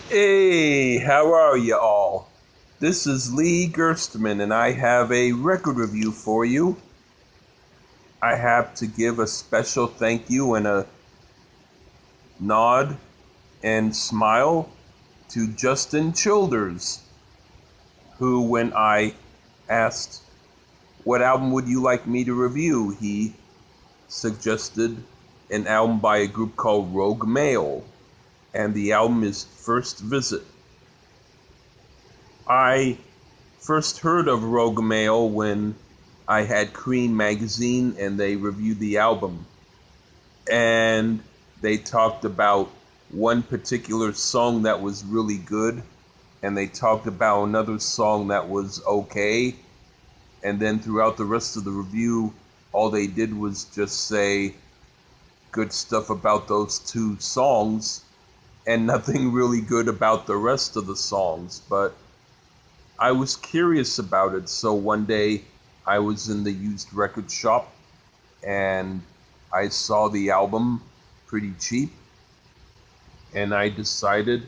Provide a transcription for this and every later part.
Hey, how are you all? This is Lee Gerstmann, and I have a record review for you. I have to give a special thank you and a nod and smile to Justin Childers, who, when I asked, "What album would you like me to review?" he suggested an album by a group called Rogue Male, and the album is First Visit. I first heard of Rogue Male when I had Cream magazine and they reviewed the album. And they talked about one particular song that was really good, and they talked about another song that was okay. And then throughout the rest of the review, all they did was just say good stuff about those two songs and nothing really good about the rest of the songs. But I was curious about it, so one day I was in the used record shop and I saw the album pretty cheap and I decided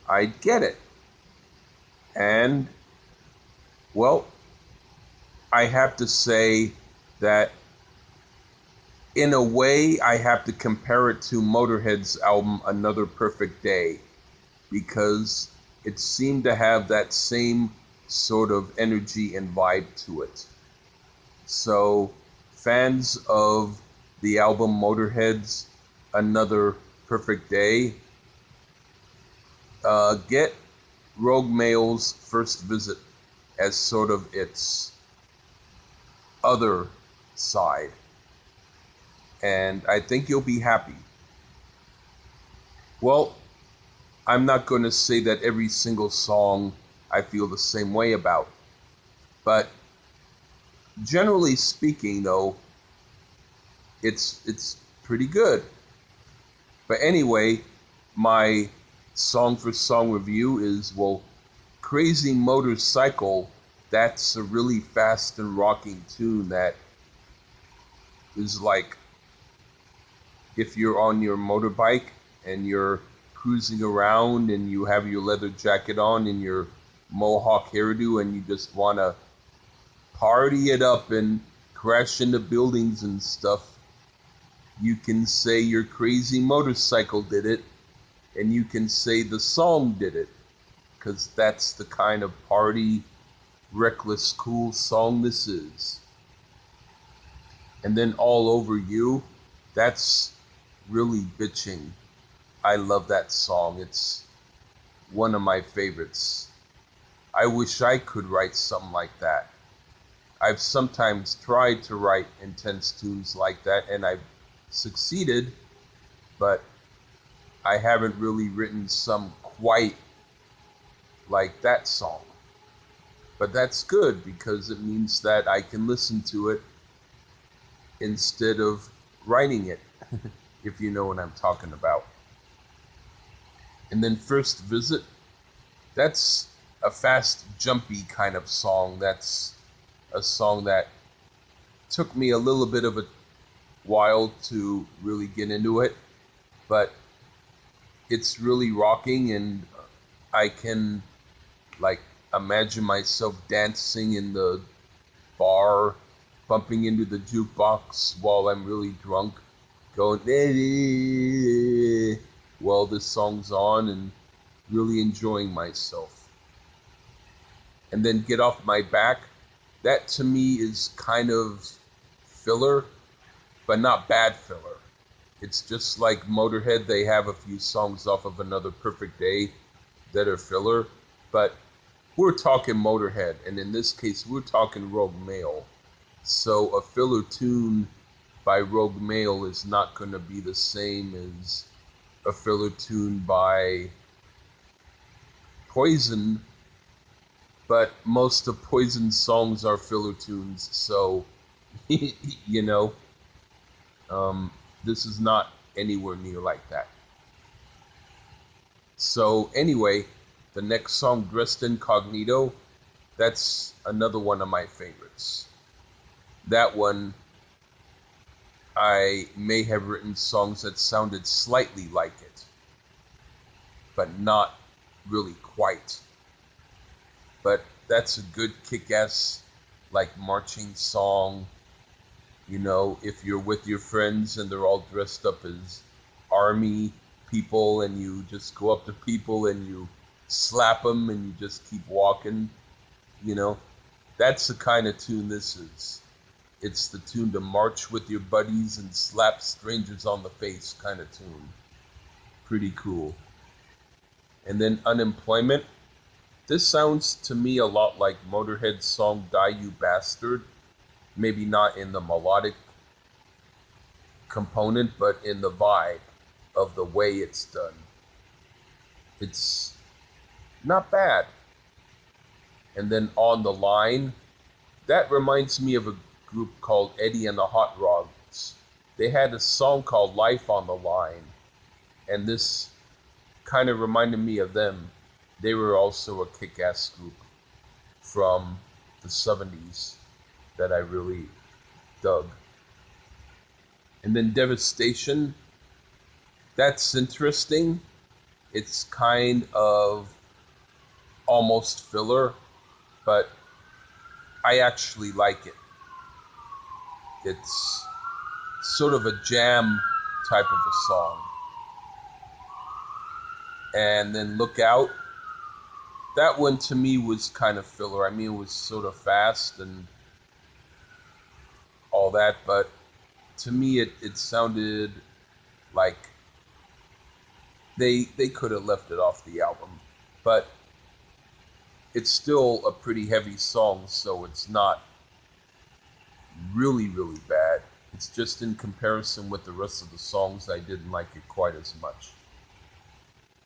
I'd get it. And, well, I have to say that in a way I have to compare it to Motorhead's album Another Perfect Day, because it seemed to have that same sort of energy and vibe to it. So, fans of the album Motorhead's Another Perfect Day, get Rogue Male's First Visit as sort of its other side. And I think you'll be happy. Well, I'm not going to say that every single song I feel the same way about. But generally speaking, though, it's pretty good. But anyway, my song for song review is, well, Crazy Motorcycle. That's a really fast and rocking tune that is like if you're on your motorbike and you're cruising around and you have your leather jacket on and your mohawk hairdo and you just want to party it up and crash into buildings and stuff, you can say your crazy motorcycle did it, and you can say the song did it, because that's the kind of party, reckless, cool song this is. And then All Over You, that's really bitching. I love that song. It's one of my favorites. I wish I could write something like that. I've sometimes tried to write intense tunes like that, and I've succeeded, but I haven't really written some quite like that song. But that's good because it means that I can listen to it instead of writing it, if you know what I'm talking about. And then First Visit, that's a fast, jumpy kind of song. That's a song that took me a little bit of a while to really get into it, but it's really rocking, and I can like imagine myself dancing in the bar, bumping into the jukebox while I'm really drunk, going while this song's on and really enjoying myself. And then Get Off My Back, that to me is kind of filler, but not bad filler. It's just like Motorhead, they have a few songs off of Another Perfect Day that are filler, but we're talking Motorhead, and in this case, we're talking Rogue Male. So a filler tune by Rogue Male is not going to be the same as a filler tune by Poison, but most of Poison's songs are filler tunes, so, you know, this is not anywhere near like that. So anyway, the next song, Dressed Incognito, that's another one of my favorites. That one, I may have written songs that sounded slightly like it, but not really quite. But that's a good kick-ass, like, marching song. You know, if you're with your friends and they're all dressed up as army people and you just go up to people and you slap them and you just keep walking, you know, that's the kind of tune this is. It's the tune to march with your buddies and slap strangers on the face kind of tune. Pretty cool. And then Unemployment. This sounds to me a lot like Motorhead's song Die You Bastard. Maybe not in the melodic component, but in the vibe of the way it's done. It's not bad. And then On the Line, that reminds me of a group called Eddie and the Hot Rods. They had a song called Life on the Line, and this kind of reminded me of them. They were also a kick-ass group from the 70s that I really dug. And then Devastation, that's interesting. It's kind of almost filler, but I actually like it. It's sort of a jam type of a song. And then Look Out, that one to me was kind of filler. I mean, it was sort of fast and all that, but to me it sounded like they could have left it off the album. But it's still a pretty heavy song, so it's not really, really bad. It's just in comparison with the rest of the songs, I didn't like it quite as much.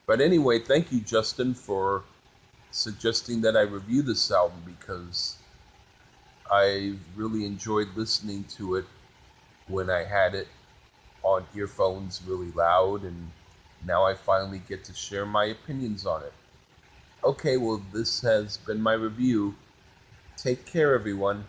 But anyway, thank you, Justin, for suggesting that I review this album, because I really enjoyed listening to it when I had it on earphones really loud, and now I finally get to share my opinions on it. Okay, well, this has been my review. Take care, everyone.